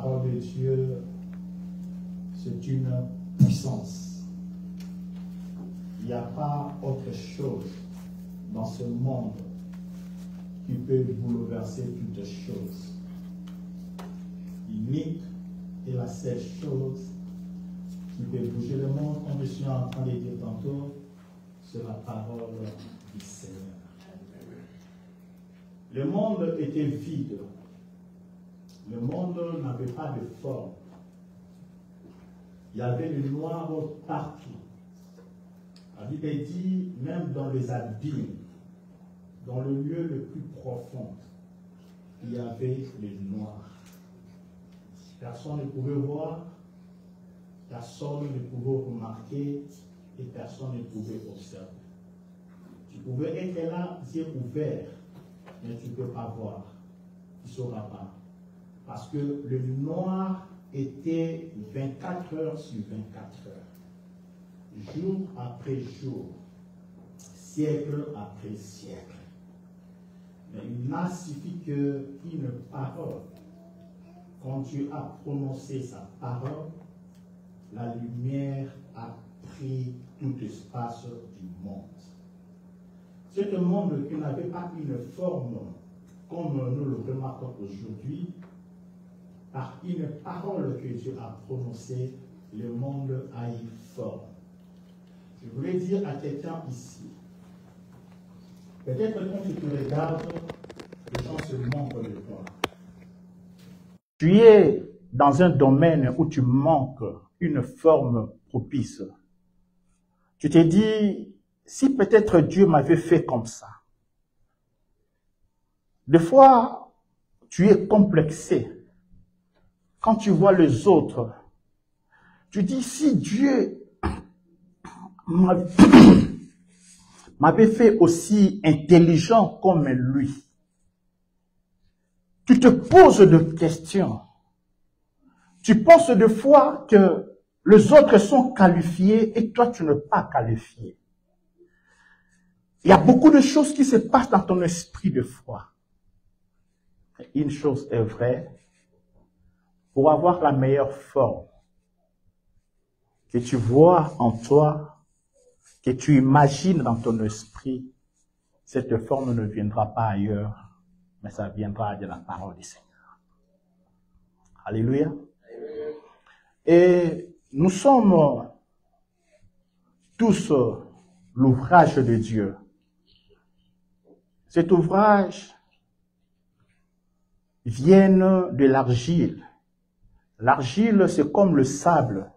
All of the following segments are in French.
parole de Dieu, c'est une puissance. Il n'y a pas autre chose dans ce monde qui peut bouleverser toutes choses. L'unique et la seule chose qui peut bouger le monde, comme je suis en train de dire tantôt, c'est la parole du Seigneur. Le monde était vide. Le monde n'avait pas de forme. Il y avait le noir partout. La Bible dit, même dans les abîmes, dans le lieu le plus profond, il y avait le noir. Personne ne pouvait voir, personne ne pouvait remarquer et personne ne pouvait observer. Tu pouvais être là, yeux ouverts, mais tu ne peux pas voir. Tu ne sauras pas. Parce que le noir était 24 heures sur 24 heures. Jour après jour. Siècle après siècle. Mais il n'a suffi qu'une parole. Quand tu as prononcé sa parole, la lumière a pris tout l'espace du monde. Ce monde qui n'avait pas une forme comme nous le remarquons aujourd'hui, par une parole que Dieu a prononcée, le monde a eu forme. Je voulais dire à quelqu'un ici, peut-être quand tu te regardes, les gens se moquent de toi. Tu es dans un domaine où tu manques une forme propice. Tu te dis, si peut-être Dieu m'avait fait comme ça. Des fois, tu es complexé. Quand tu vois les autres, tu dis, si Dieu m'avait fait aussi intelligent comme lui, tu te poses des questions. Tu penses des fois que les autres sont qualifiés et toi, tu n'es pas qualifié. Il y a beaucoup de choses qui se passent dans ton esprit de foi. Une chose est vraie, pour avoir la meilleure forme que tu vois en toi, que tu imagines dans ton esprit, cette forme ne viendra pas ailleurs, mais ça viendra de la parole du Seigneur. Alléluia. Et nous sommes tous l'ouvrage de Dieu. Cet ouvrage vient de l'argile. L'argile, c'est comme le sable.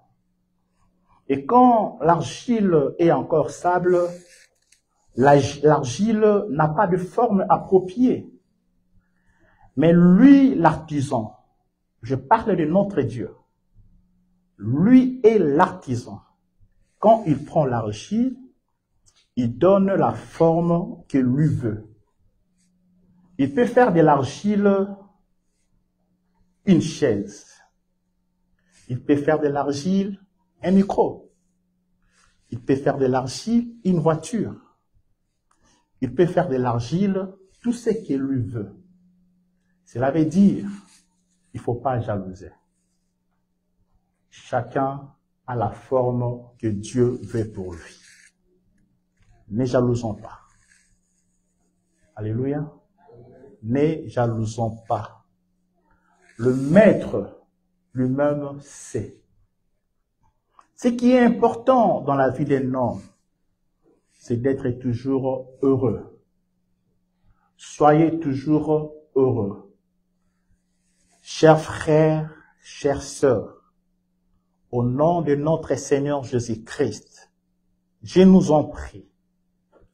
Et quand l'argile est encore sable, l'argile n'a pas de forme appropriée. Mais lui, l'artisan, je parle de notre Dieu, lui est l'artisan. Quand il prend l'argile, il donne la forme que lui veut. Il peut faire de l'argile une chaise. Il peut faire de l'argile un micro. Il peut faire de l'argile une voiture. Il peut faire de l'argile tout ce qu'il lui veut. Cela veut dire, il ne faut pas jalouser. Chacun a la forme que Dieu veut pour lui. Ne jalousons pas. Alléluia. Ne jalousons pas. Le maître lui-même sait. Ce qui est important dans la vie d'un homme, c'est d'être toujours heureux. Soyez toujours heureux. Chers frères, chères sœurs, au nom de notre Seigneur Jésus-Christ, je nous en prie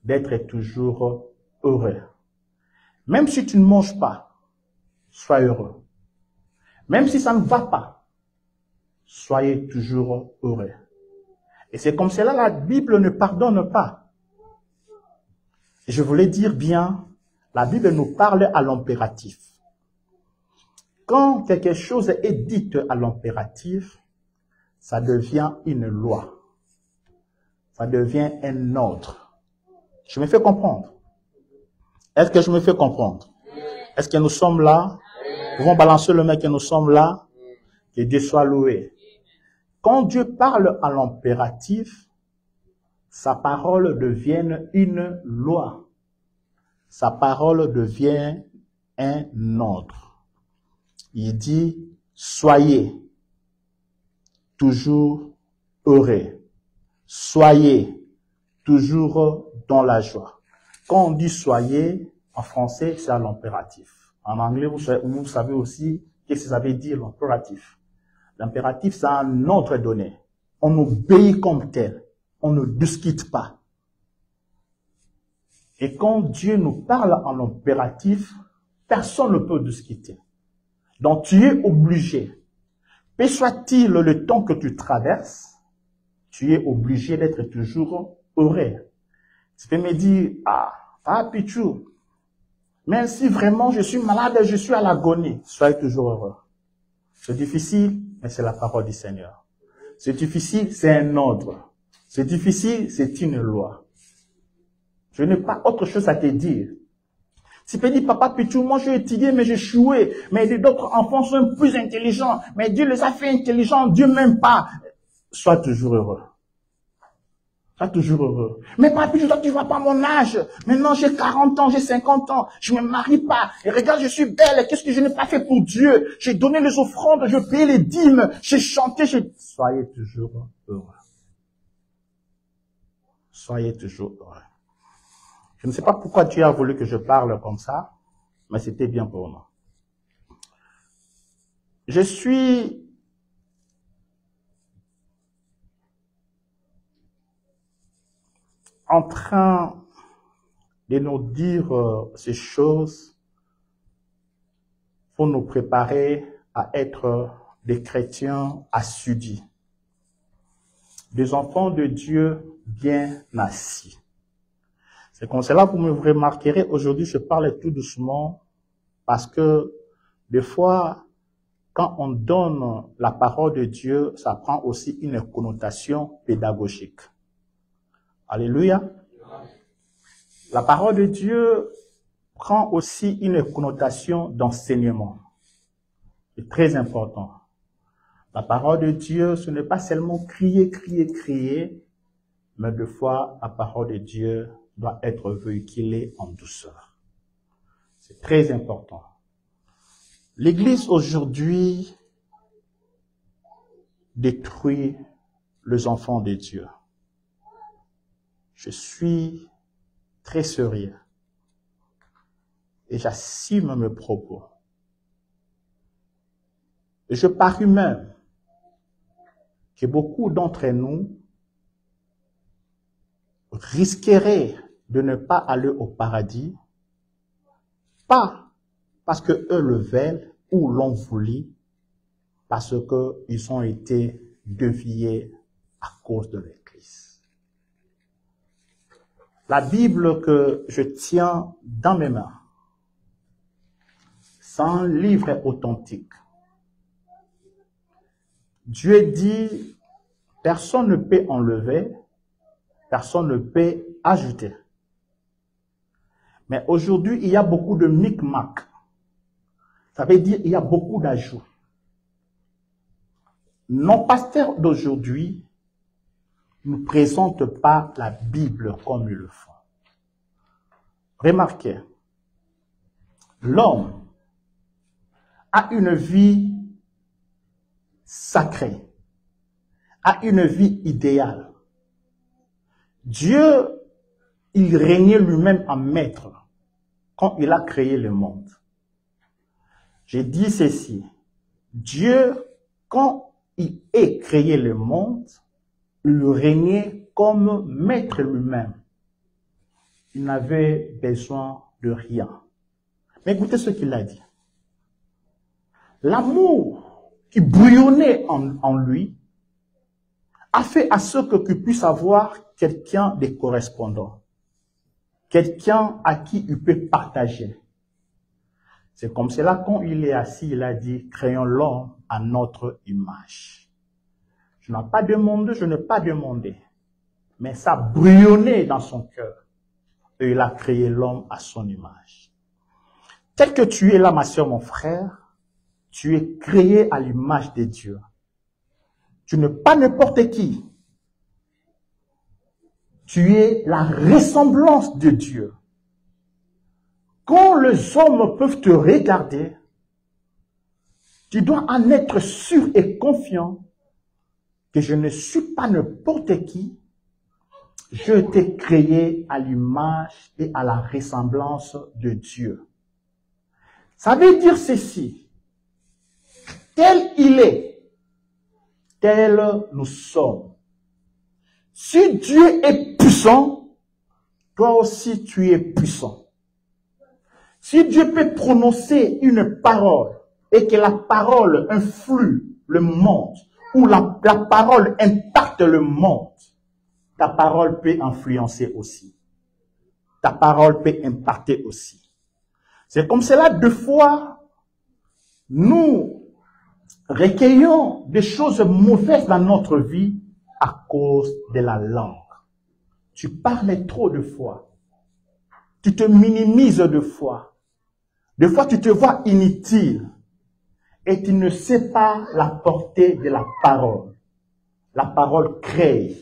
d'être toujours heureux. Même si tu ne manges pas, sois heureux. Même si ça ne va pas, soyez toujours heureux. Et c'est comme cela la Bible ne pardonne pas. Et je voulais dire bien, la Bible nous parle à l'impératif. Quand quelque chose est dit à l'impératif, ça devient une loi. Ça devient un ordre. Je me fais comprendre. Est-ce que je me fais comprendre? Est-ce que nous sommes là? Nous pouvons balancer le mec que nous sommes là. Que Dieu soit loué. Quand Dieu parle à l'impératif, sa parole devient une loi. Sa parole devient un ordre. Il dit, soyez toujours heureux. Soyez toujours dans la joie. Quand on dit soyez, en français, c'est à l'impératif. En anglais, vous savez aussi qu'est-ce que ça veut dire l'impératif. L'impératif, c'est un ordre donné. On obéit comme tel. On ne discute pas. Et quand Dieu nous parle en impératif, personne ne peut discuter. Donc tu es obligé, peu soit-il le temps que tu traverses, tu es obligé d'être toujours heureux. Tu peux me dire, ah, Pichou, même si vraiment je suis malade et je suis à l'agonie, soyez toujours heureux. C'est difficile, mais c'est la parole du Seigneur. C'est difficile, c'est un ordre. C'est difficile, c'est une loi. Je n'ai pas autre chose à te dire. Tu peux dire, papa Pichou, moi j'ai étudié, mais j'ai échoué. Mais d'autres enfants sont plus intelligents. Mais Dieu les a fait intelligents, Dieu m'aime pas. Sois toujours heureux. Sois toujours heureux. Mais papa Pichou, toi tu vois pas mon âge. Maintenant j'ai 40 ans, j'ai 50 ans. Je me marie pas. Et regarde, je suis belle. Qu'est-ce que je n'ai pas fait pour Dieu? J'ai donné les offrandes, je payé les dîmes, j'ai chanté, Soyez toujours heureux. Soyez toujours heureux. Je ne sais pas pourquoi Dieu a voulu que je parle comme ça, mais c'était bien pour moi. Je suis en train de nous dire ces choses pour nous préparer à être des chrétiens assidus, des enfants de Dieu bien assis. C'est comme cela que vous me remarquerez, aujourd'hui je parle tout doucement parce que des fois, quand on donne la parole de Dieu, ça prend aussi une connotation pédagogique. Alléluia. La parole de Dieu prend aussi une connotation d'enseignement. C'est très important. La parole de Dieu, ce n'est pas seulement crier, crier, crier, mais des fois, la parole de Dieu doit être véhiculée en douceur. C'est très important. L'Église aujourd'hui détruit les enfants de Dieu. Je suis très sérieux et j'assume mes propos. Et je parie même que beaucoup d'entre nous risqueraient de ne pas aller au paradis, pas parce que eux le veulent ou l'ont voulu, parce qu'ils ont été déviés à cause de l'Église. La Bible que je tiens dans mes mains, c'est un livre authentique. Dieu dit, personne ne peut enlever, personne ne peut ajouter. Mais aujourd'hui, il y a beaucoup de micmac. Ça veut dire qu'il y a beaucoup d'ajouts. Nos pasteurs d'aujourd'hui ne présentent pas la Bible comme ils le font. Remarquez, l'homme a une vie sacrée, a une vie idéale. Dieu, il régnait lui-même en maître quand il a créé le monde. J'ai dit ceci, Dieu, quand il a créé le monde, il régnait comme maître lui-même. Il n'avait besoin de rien. Mais écoutez ce qu'il a dit. L'amour qui bouillonnait en lui a fait à ce qu'il puisse avoir quelqu'un de correspondant. Quelqu'un à qui il peut partager. C'est comme cela, quand il est assis, il a dit, créons l'homme à notre image. Je n'ai pas demandé, je n'ai pas demandé. Mais ça bouillonnait dans son cœur. Et il a créé l'homme à son image. Tel que tu es là, ma soeur, mon frère, Tu es créé à l'image de Dieu. Tu n'es pas n'importe qui. Tu es la ressemblance de Dieu. Quand les hommes peuvent te regarder, tu dois en être sûr et confiant que je ne suis pas n'importe qui. Je t'ai créé à l'image et à la ressemblance de Dieu. Ça veut dire ceci. Tel il est, tel nous sommes. Si Dieu est puissant, toi aussi tu es puissant. Si Dieu peut prononcer une parole et que la parole influe le monde, ou la parole impacte le monde, ta parole peut influencer aussi. Ta parole peut impacter aussi. C'est comme cela, deux fois, nous recueillons des choses mauvaises dans notre vie à cause de la langue. Tu parles trop de fois. Tu te minimises de fois. Des fois, tu te vois inutile. Et tu ne sais pas la portée de la parole. La parole crée.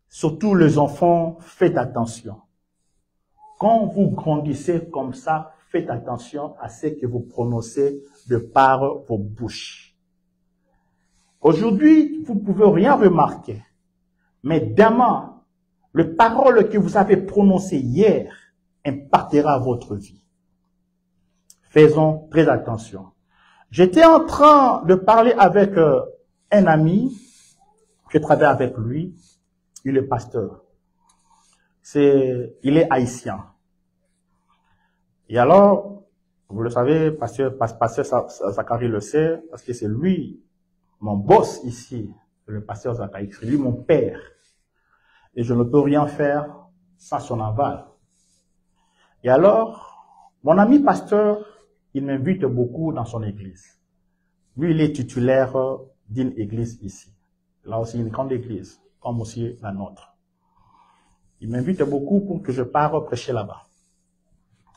Surtout les enfants, faites attention. Quand vous grandissez comme ça, faites attention à ce que vous prononcez de par vos bouches. Aujourd'hui, vous ne pouvez rien remarquer. Mais demain, les paroles que vous avez prononcées hier impactera votre vie. Faisons très attention. J'étais en train de parler avec un ami, je travaille avec lui, il est pasteur. Il est haïtien. Et alors, vous le savez, pasteur Zachary le sait, parce que c'est lui, mon boss ici, le pasteur Zachary, c'est lui mon père. Et je ne peux rien faire sans son aval. Et alors, mon ami pasteur, il m'invite beaucoup dans son église. Lui, il est titulaire d'une église ici. Là aussi, une grande église, comme aussi la nôtre. Il m'invite beaucoup pour que je parte prêcher là-bas.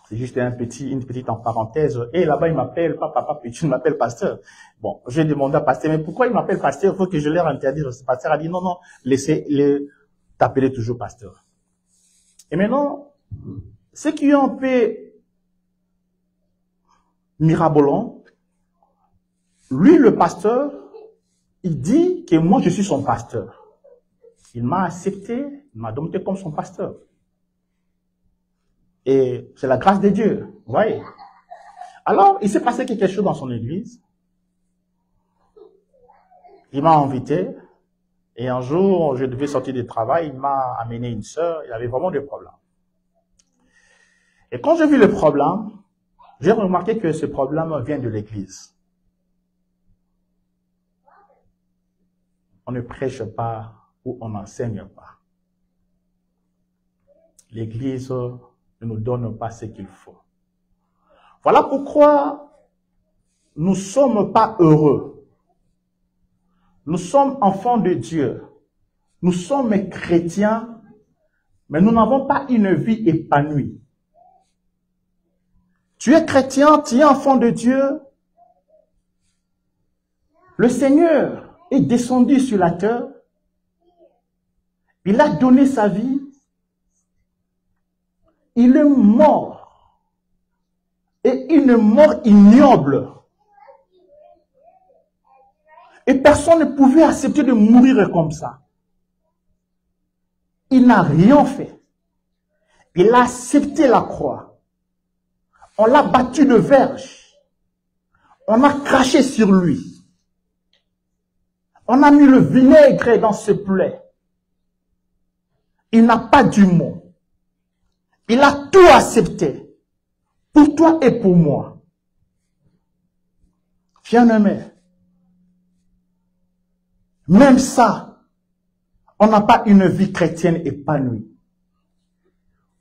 C'est juste une petite en parenthèse. Et là-bas, il m'appelle, pas papa, puis tu m'appelles pasteur. Bon, j'ai demandé à pasteur, mais pourquoi il m'appelle pasteur? Il faut que je leur interdise. Le pasteur a dit, non, non, laissez-le t'appeler toujours pasteur. Et maintenant, ce qui est un peu mirabolant, lui, le pasteur, il dit que moi, je suis son pasteur. Il m'a accepté, il m'a adopté comme son pasteur. Et c'est la grâce de Dieu, vous voyez. Alors, il s'est passé quelque chose dans son église. Il m'a invité. Et un jour, je devais sortir du travail, il m'a amené une sœur, il avait vraiment des problèmes. Et quand j'ai vu le problème, j'ai remarqué que ce problème vient de l'église. On ne prêche pas ou on n'enseigne pas. L'église ne nous donne pas ce qu'il faut. Voilà pourquoi nous ne sommes pas heureux. Nous sommes enfants de Dieu. Nous sommes chrétiens, mais nous n'avons pas une vie épanouie. Tu es chrétien, tu es enfant de Dieu. Le Seigneur est descendu sur la terre. Il a donné sa vie. Il est mort. Et une mort ignoble. Et personne ne pouvait accepter de mourir comme ça. Il n'a rien fait. Il a accepté la croix. On l'a battu de verge. On a craché sur lui. On a mis le vinaigre dans ses plaies. Il n'a pas du mot. Il a tout accepté. Pour toi et pour moi. Bien-aimé. Même ça, on n'a pas une vie chrétienne épanouie.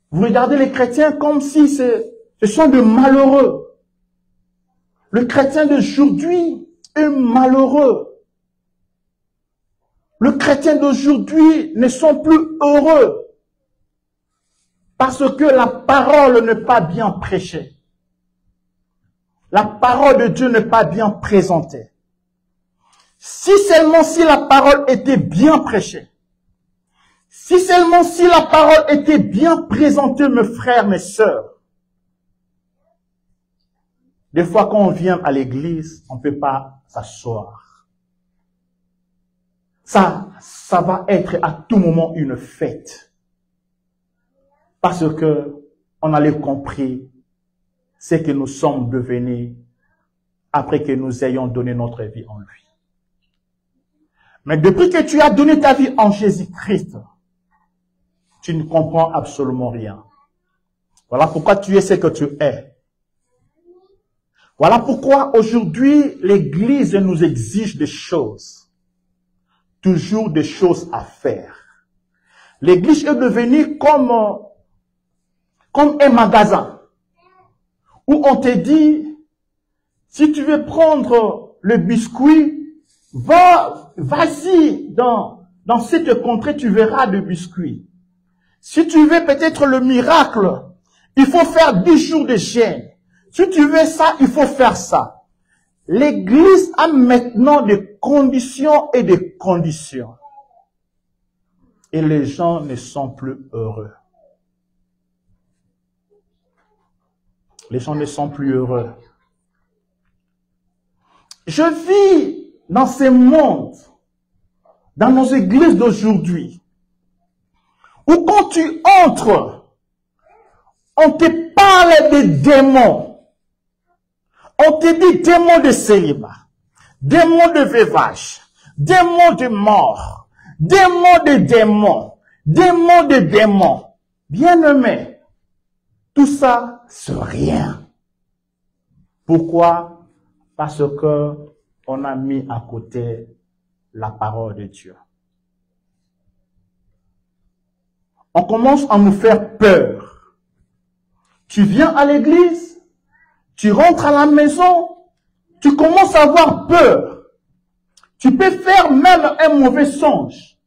Vous regardez les chrétiens comme si ce sont de malheureux. Le chrétien d'aujourd'hui est malheureux. Le chrétien d'aujourd'hui ne sont plus heureux. Parce que la parole n'est pas bien prêchée. la parole de Dieu n'est pas bien présentée, si seulement si la parole était bien prêchée, si seulement si la parole était bien présentée, mes frères, mes sœurs, des fois quand on vient à l'église, on ne peut pas s'asseoir. Ça va être à tout moment une fête. Parce que on a compris ce que nous sommes devenus après que nous ayons donné notre vie en lui. Mais depuis que tu as donné ta vie en Jésus-Christ, tu ne comprends absolument rien. Voilà pourquoi tu es ce que tu es. Voilà pourquoi aujourd'hui l'Église nous exige des choses. Toujours des choses à faire. L'Église est devenue comme un magasin où on te dit, si tu veux prendre le biscuit, vas-y dans cette contrée, tu verras le biscuit. Si tu veux peut-être le miracle, il faut faire 10 jours de jeûne. Si tu veux ça, il faut faire ça. L'Église a maintenant des conditions et des conditions. Et les gens ne sont plus heureux. Les gens ne sont plus heureux. Je vis dans ce monde, dans nos églises d'aujourd'hui, où quand tu entres, on te parle des démons. On te dit démons de célibat, démons de veuvage, démons de mort, démons de démons, démons de démons. Bien-aimés, tout ça, c'est rien. Pourquoi? Parce que on a mis à côté la parole de Dieu. On commence à nous faire peur. Tu viens à l'église, tu rentres à la maison, tu commences à avoir peur. Tu peux faire même un mauvais songe.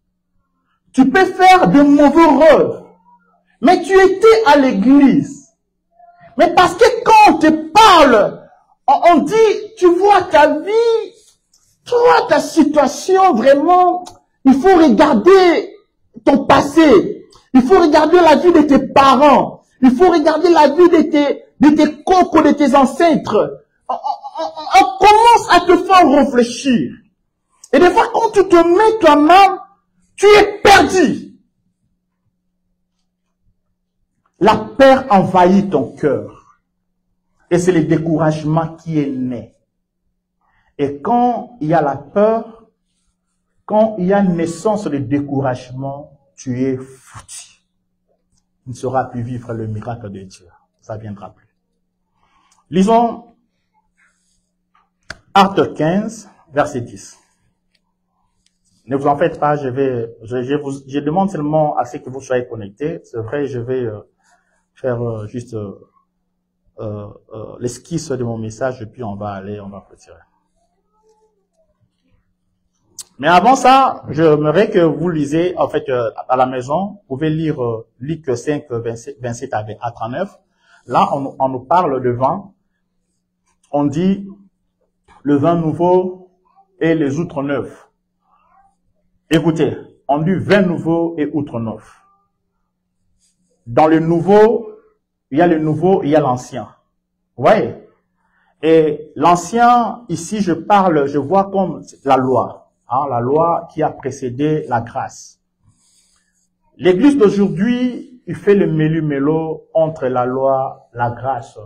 Tu peux faire de mauvais rêves. Mais tu étais à l'église. Mais parce que quand on te parle, on dit, tu vois ta vie, tu vois ta situation, vraiment, il faut regarder ton passé. Il faut regarder la vie de tes parents. Il faut regarder la vie de tes cocos, de tes ancêtres. On commence à te faire réfléchir. Et des fois, quand tu te mets toi-même, tu es perdu. La peur envahit ton cœur. Et c'est le découragement qui est né. Et quand il y a la peur, quand il y a naissance de découragement, tu es foutu. Tu ne sauras plus vivre le miracle de Dieu. Ça ne viendra plus. Lisons Actes 15, verset 10. Ne vous en faites pas, je demande seulement à ce que vous soyez connectés. C'est vrai, je vais faire juste l'esquisse de mon message et puis on va clôturer. Mais avant ça, j'aimerais que vous lisez, en fait, à la maison, vous pouvez lire Luc 5, 27 à 39. Là, on nous parle de vin. On dit le vin nouveau et les outres neufs. Écoutez, on dit vin nouveau et outres neufs. Dans le nouveau, il y a le nouveau et il y a l'ancien. Vous voyez? Et l'ancien, ici, je vois comme la loi. Hein, la loi qui a précédé la grâce. L'église d'aujourd'hui, il fait le mélu-mélo entre la loi, la grâce.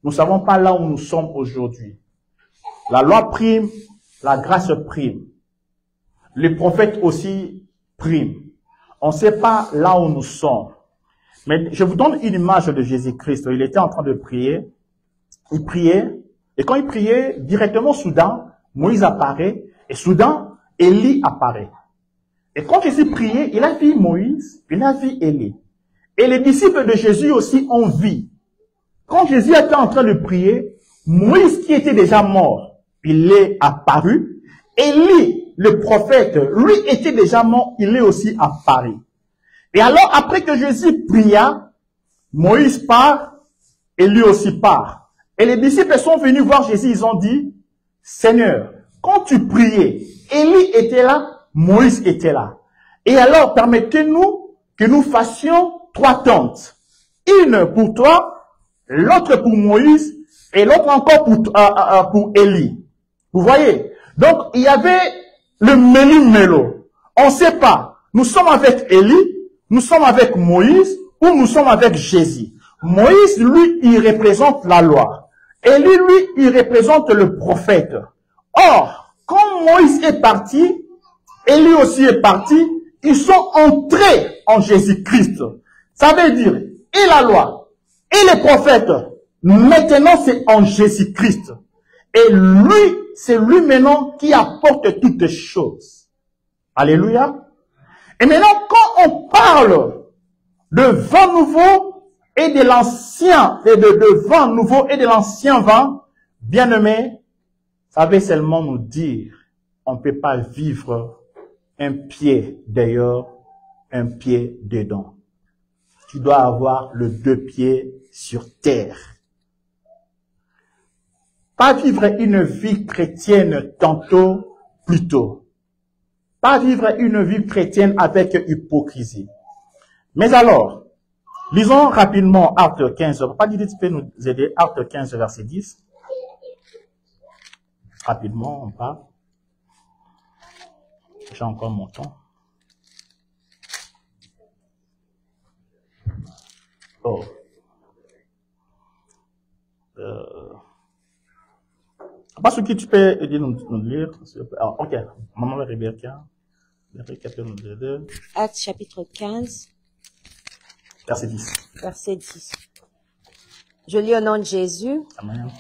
Nous ne savons pas là où nous sommes aujourd'hui. La loi prime, la grâce prime. Les prophètes aussi priment. On ne sait pas là où nous sommes. Mais je vous donne une image de Jésus-Christ. Il était en train de prier. Il priait. Et quand il priait, directement, soudain, Moïse apparaît. Et soudain, Élie apparaît. Et quand Jésus priait, il a vu Moïse, il a vu Élie. Et les disciples de Jésus aussi ont vu. Quand Jésus était en train de prier, Moïse qui était déjà mort, il est apparu. Élie, le prophète, lui était déjà mort, il est aussi apparu. Et alors, après que Jésus pria, Moïse part, et lui aussi part. Et les disciples sont venus voir Jésus, ils ont dit, Seigneur, quand tu priais, Élie était là, Moïse était là. Et alors, permettez-nous que nous fassions 3 tentes. Une pour toi, l'autre pour Moïse, et l'autre encore pour Élie. Vous voyez? Donc, il y avait le méli-mélo. On ne sait pas. Nous sommes avec Élie, nous sommes avec Moïse, ou nous sommes avec Jésus. Moïse, lui, il représente la loi. Élie, lui, il représente le prophète. Or, quand Moïse est parti, Élie aussi est parti, ils sont entrés en Jésus-Christ. Ça veut dire, et la loi, et les prophètes, maintenant c'est en Jésus-Christ. Et lui, c'est lui maintenant qui apporte toutes choses. Alléluia. Et maintenant, quand on parle de vin nouveau et de l'ancien, de vin nouveau et de l'ancien vin, bien-aimé, ça veut seulement nous dire, on ne peut pas vivre un pied d'ailleurs, un pied dedans. Tu dois avoir les 2 pieds sur terre. Pas vivre une vie chrétienne tantôt, plutôt. Pas vivre une vie chrétienne avec hypocrisie. Mais alors, lisons rapidement Actes 15. Papa Didi, tu peux nous aider? Actes 15, verset 10. Rapidement, on part. J'ai encore mon temps. Oh. Parce que tu peux aider nous lire. Ah, ok. Maman Rebecca. Actes chapitre 15. Verset 10. Verset 10. Je lis au nom de Jésus. Amen.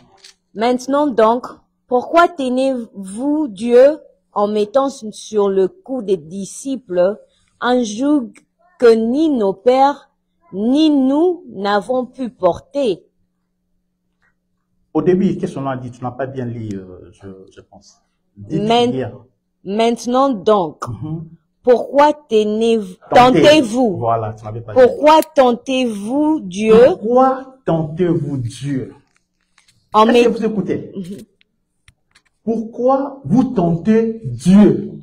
Maintenant donc, pourquoi tenez-vous Dieu en mettant sur le cou des disciples un joug que ni nos pères, ni nous n'avons pu porter? Au début, qu'est-ce qu'on a dit? Tu n'as pas bien lu, je pense. Maintenant donc, pourquoi tentez-vous? Voilà, tu n'avais pas dit. Pourquoi tentez-vous Dieu? Pourquoi tentez-vous Dieu? Est-ce que vous écoutez? Pourquoi vous tentez Dieu?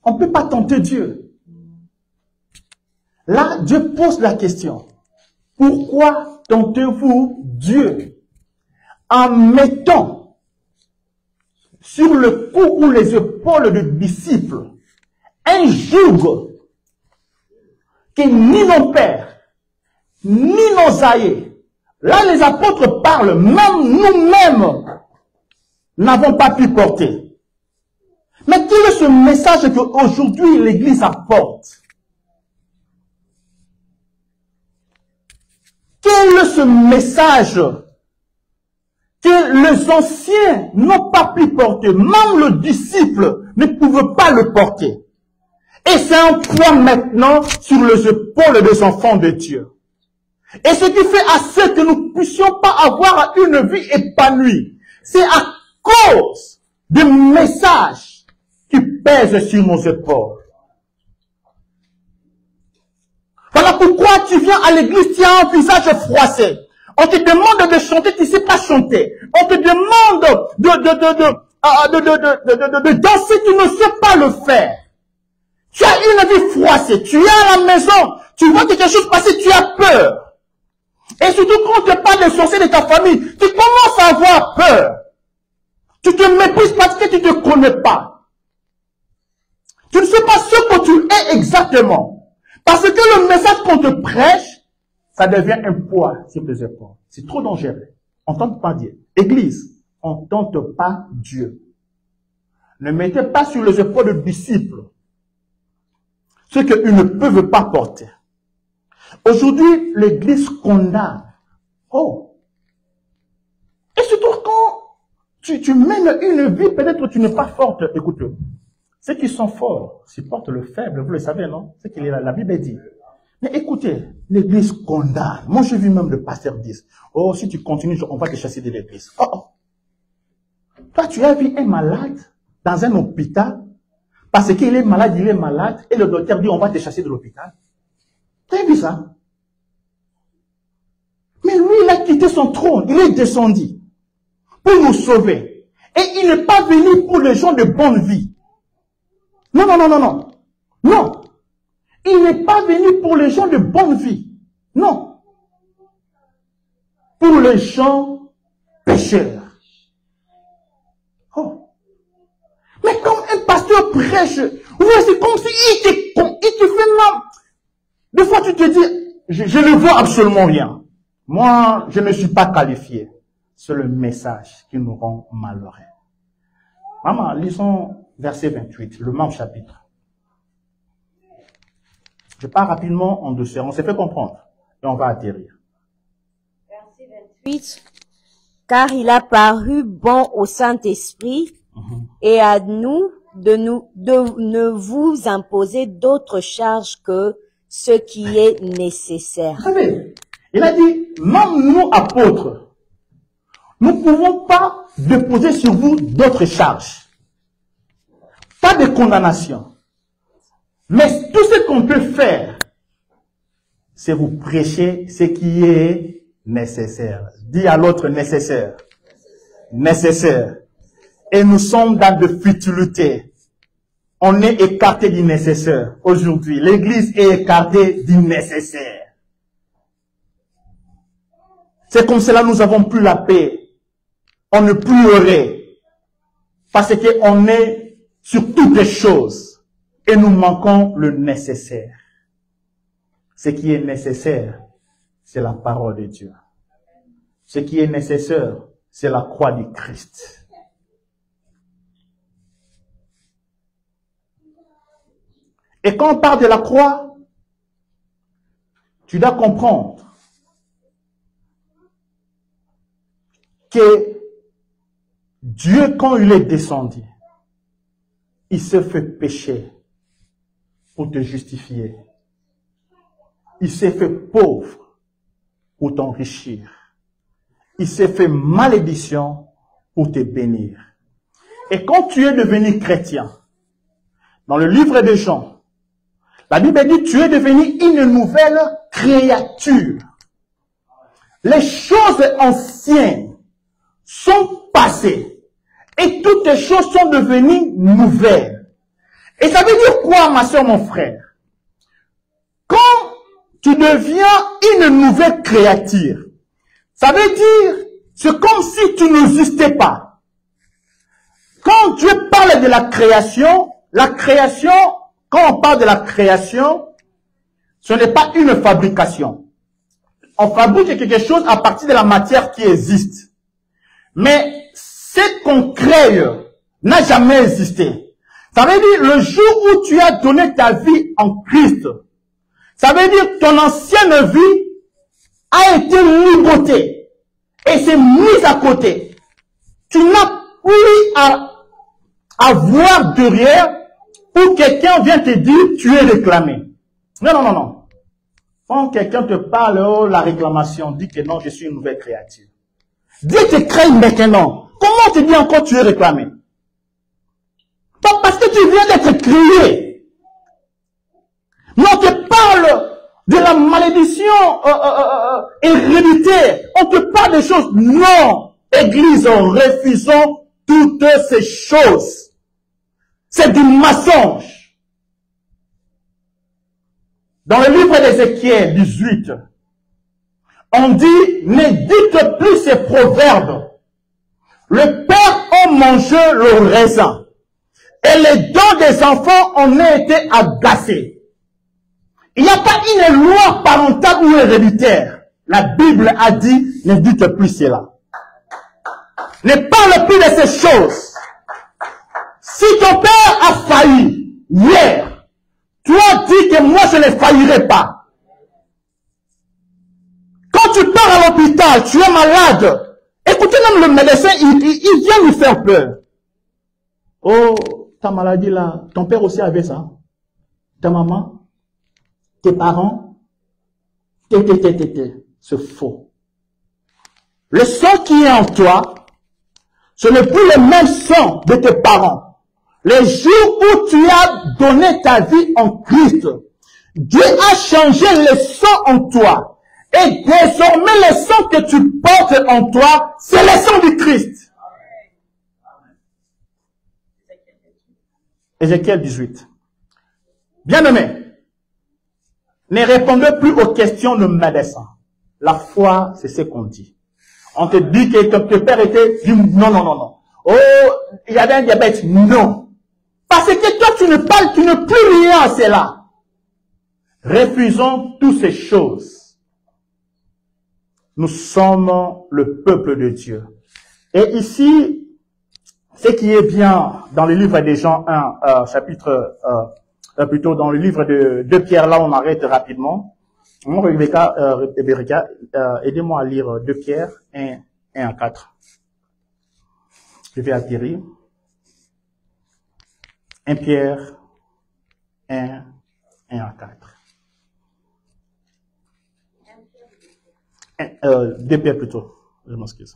On ne peut pas tenter Dieu. Là, Dieu pose la question. Pourquoi tentez-vous Dieu? En mettant sur le cou ou les épaules des disciples un joug que ni nos pères, ni nos aïeux, là les apôtres parlent, même nous-mêmes, n'avons pas pu porter. Mais quel est ce message qu'aujourd'hui l'Église apporte? Quel est ce message que les anciens n'ont pas pu porter? Même le disciple ne pouvait pas le porter. Et c'est un poids maintenant sur les épaules des enfants de Dieu. Et ce qui fait à ce que nous ne puissions pas avoir une vie épanouie, c'est à cause des messages qui pèsent sur nos épaules. Voilà pourquoi tu viens à l'église, tu as un visage froissé. On te demande de chanter, tu ne sais pas chanter. On te demande de danser, tu ne sais pas le faire. Tu as une vie froissée, tu es à la maison, tu vois quelque chose passer, tu as peur. Et surtout quand tu parles des sorciers de ta famille, tu commences à avoir peur. Tu te méprises parce que tu ne te connais pas. Tu ne sais pas ce que tu es exactement. Parce que le message qu'on te prêche, ça devient un poids sur tes épaules. C'est trop dangereux. On ne tente pas Dieu. Église, on ne tente pas Dieu. Ne mettez pas sur les épaules des disciples ce qu'ils ne peuvent pas porter. Aujourd'hui, l'Église condamne. Oh! Et surtout quand tu mènes une vie, peut-être tu n'es pas forte. Écoute, ceux qui sont forts supportent le faible, vous le savez, non? C'est que la Bible dit. Mais écoutez, l'Église condamne. Moi, j'ai vu même le pasteur dire, oh, si tu continues, on va te chasser de l'Église. Oh, oh. Toi, tu as vu un malade dans un hôpital, parce qu'il est malade, et le docteur dit, on va te chasser de l'hôpital. Tu as vu ça? Mais lui, il a quitté son trône. Il est descendu pour nous sauver. Et il n'est pas venu pour les gens de bonne vie. Non, non, non, non, non. Non. Il n'est pas venu pour les gens de bonne vie. Non. Pour les gens pécheurs. Oh. Mais comme un pasteur prêche, c'est comme si il te fait mal. Des fois, tu te dis, je ne vois absolument rien. Moi, je ne suis pas qualifié. C'est le message qui nous rend malheureux. Maman, lisons verset 28, le même chapitre. Je pars rapidement en douceur. On s'est fait comprendre. Et on va atterrir. Verset 28. Car il a paru bon au Saint-Esprit et à nous de ne vous imposer d'autres charges que ce qui est nécessaire. Vous savez, il a dit, même nous apôtres, nous ne pouvons pas déposer sur vous d'autres charges. Pas de condamnation. Mais tout ce qu'on peut faire, c'est vous prêcher ce qui est nécessaire. Dis à l'autre nécessaire. Nécessaire. Et nous sommes dans de futilités. On est écarté du nécessaire. Aujourd'hui, l'Église est écartée du nécessaire. C'est comme cela nous avons plus la paix. On ne pleurait. Parce qu'on est sur toutes les choses. Et nous manquons le nécessaire. Ce qui est nécessaire, c'est la parole de Dieu. Ce qui est nécessaire, c'est la croix du Christ. Et quand on parle de la croix, tu dois comprendre que Dieu, quand il est descendu, il s'est fait pécher pour te justifier. Il s'est fait pauvre pour t'enrichir. Il s'est fait malédiction pour te bénir. Et quand tu es devenu chrétien, dans le livre de Jean, la Bible dit, tu es devenu une nouvelle créature. Les choses anciennes sont passées et toutes les choses sont devenues nouvelles. Et ça veut dire quoi, ma soeur, mon frère? Quand tu deviens une nouvelle créature, ça veut dire, c'est comme si tu n'existais pas. Quand Dieu parle de la création, quand on parle de la création, ce n'est pas une fabrication. On fabrique quelque chose à partir de la matière qui existe. Mais ce qu'on crée n'a jamais existé. Ça veut dire le jour où tu as donné ta vie en Christ, ça veut dire que ton ancienne vie a été libérée et s'est mise à côté. Tu n'as plus à voir derrière où quelqu'un vient te dire tu es réclamé. Non, non, non, non. Quand quelqu'un te parle, oh, la réclamation, dis que non, je suis une nouvelle créature. Dieu te crée maintenant. Comment te dit encore tu es réclamé? Parce que tu viens d'être créé. Mais on te parle de la malédiction héréditaire. On te parle des choses. Non, Église, refusons toutes ces choses. C'est du mensonge. Dans le livre d'Ézéchiel 18, on dit, ne dites plus ces proverbes. Le père a mangé le raisin. Et les dents des enfants ont été agacés. Il n'y a pas une loi parentale ou héréditaire. La Bible a dit, ne dites plus cela. Ne parle plus de ces choses. Si ton père a failli hier, toi dis que moi je ne faillirai pas. Quand tu pars à l'hôpital, tu es malade. Écoutez, même le médecin, il vient lui faire peur. Oh, ta maladie là, ton père aussi avait ça. Ta maman, tes parents, c'est faux. Le sang qui est en toi, ce n'est plus le même sang de tes parents. Les jours où tu as donné ta vie en Christ, Dieu a changé le sang en toi. Et désormais, le sang que tu portes en toi, c'est le sang du Christ. Ézéchiel 18. Bien-aimés, ne répondez plus aux questions de médecins. La foi, c'est ce qu'on dit. On te dit que ton père était... Non, non, non, non. Oh, il y avait un diabète. Non. Parce que toi, tu ne parles, tu ne plus rien à cela. Refusons toutes ces choses. Nous sommes le peuple de Dieu. Et ici, ce qui est bien dans le livre des Jean 1, plutôt dans le livre de Pierre, là on arrête rapidement. Rebecca, aidez-moi à lire 2 Pierre 1 à 4. Je vais atterrir. 1 Pierre 1 à 4. 2 Pierre plutôt, je m'excuse.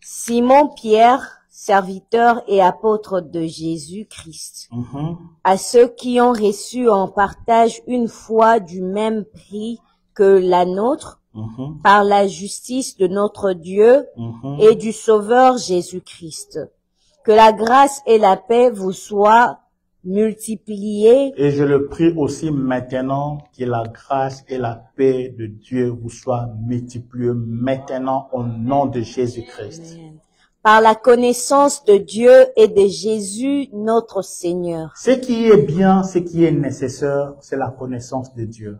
Simon Pierre, serviteur et apôtre de Jésus-Christ, à ceux qui ont reçu en partage une foi du même prix que la nôtre, par la justice de notre Dieu et du Sauveur Jésus-Christ. Que la grâce et la paix vous soient multipliées. Et je le prie aussi maintenant que la grâce et la paix de Dieu vous soient multipliées maintenant au nom de Jésus-Christ. Par la connaissance de Dieu et de Jésus notre Seigneur. Ce qui est bien, ce qui est nécessaire, c'est la connaissance de Dieu.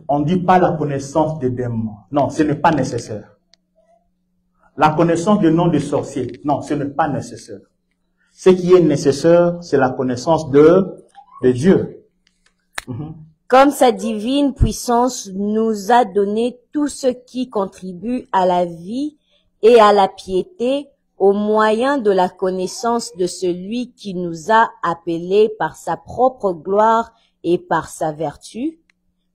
On ne dit pas la connaissance des démons. Non, ce n'est pas nécessaire. La connaissance du nom des sorciers. Non, ce n'est pas nécessaire. Ce qui est nécessaire, c'est la connaissance de Dieu. Comme sa divine puissance nous a donné tout ce qui contribue à la vie et à la piété au moyen de la connaissance de celui qui nous a appelés par sa propre gloire et par sa vertu,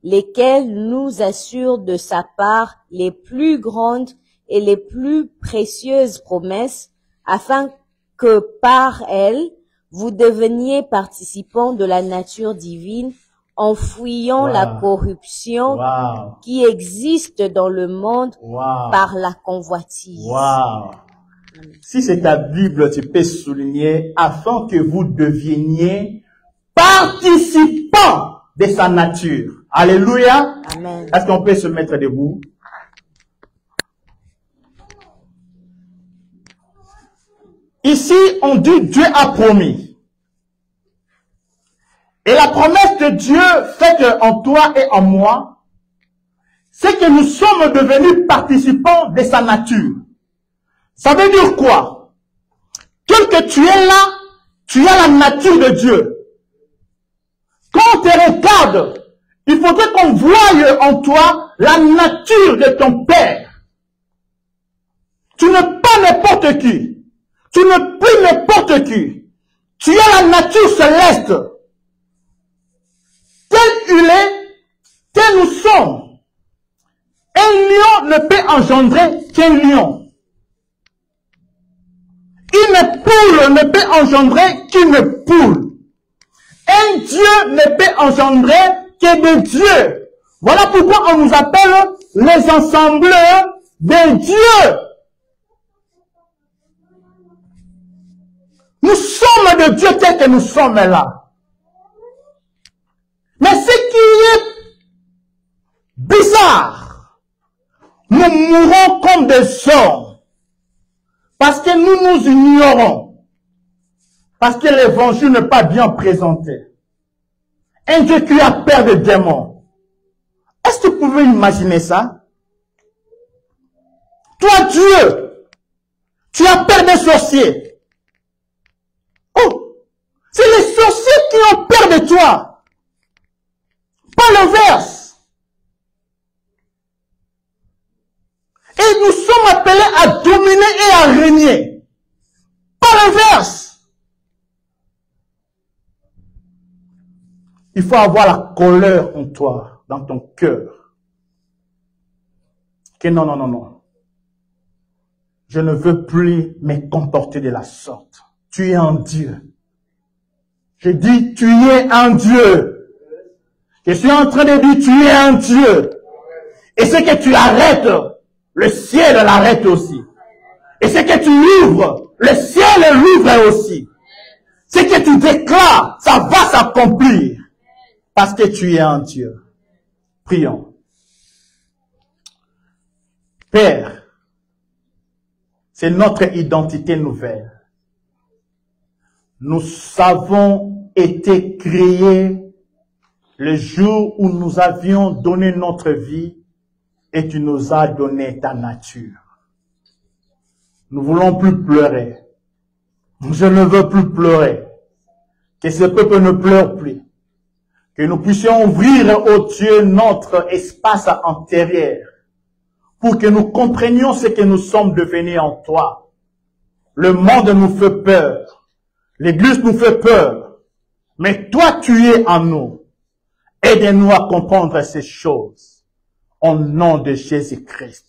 lesquels nous assurent de sa part les plus grandes et les plus précieuses promesses, afin que par elles, vous deveniez participants de la nature divine, en fuyant la corruption qui existe dans le monde par la convoitise. Si c'est ta Bible, tu peux souligner, afin que vous deveniez participants de sa nature. Alléluia. Amen. Est-ce qu'on peut se mettre debout? Ici, on dit Dieu a promis. Et la promesse de Dieu faite en toi et en moi, c'est que nous sommes devenus participants de sa nature. Ça veut dire quoi? Tel que tu es là, tu as la nature de Dieu. Quand on te regarde, il faudrait qu'on voie en toi la nature de ton Père. Tu n'es pas n'importe qui. Tu n'es plus n'importe qui. Tu as la nature céleste. Tel il est, tel nous sommes. Un lion ne peut engendrer qu'un lion. Une poule ne peut engendrer qu'une poule. Un Dieu ne peut engendrer que des dieux. Voilà pourquoi on nous appelle les assembleurs des dieux. Nous sommes de Dieu tel que nous sommes là. Mais ce qui est bizarre, nous mourons comme des hommes. Parce que nous nous ignorons. Parce que l'évangile n'est pas bien présenté. Un Dieu qui a peur des démons. Est-ce que vous pouvez imaginer ça? Toi, Dieu, tu as peur des sorciers. Oh, c'est les sorciers qui ont peur de toi. Pas l'inverse. Et nous sommes appelés à dominer et à régner. Pas l'inverse. Il faut avoir la colère en toi, dans ton cœur. Que non, non, non, non. Je ne veux plus me comporter de la sorte. Tu es un Dieu. Je dis, tu es un Dieu. Je suis en train de dire, tu es un Dieu. Et ce que tu arrêtes, le ciel l'arrête aussi. Et ce que tu ouvres, le ciel l'ouvre aussi. Ce que tu déclares, ça va s'accomplir. Parce que tu es un Dieu. Prions. Père, c'est notre identité nouvelle. Nous avons été créés le jour où nous avions donné notre vie et tu nous as donné ta nature. Nous voulons plus pleurer. Je ne veux plus pleurer. Que ce peuple ne pleure plus. Que nous puissions ouvrir, ô Dieu, notre espace intérieur pour que nous comprenions ce que nous sommes devenus en toi. Le monde nous fait peur. L'Église nous fait peur. Mais toi, tu es en nous. Aide-nous à comprendre ces choses. Au nom de Jésus-Christ.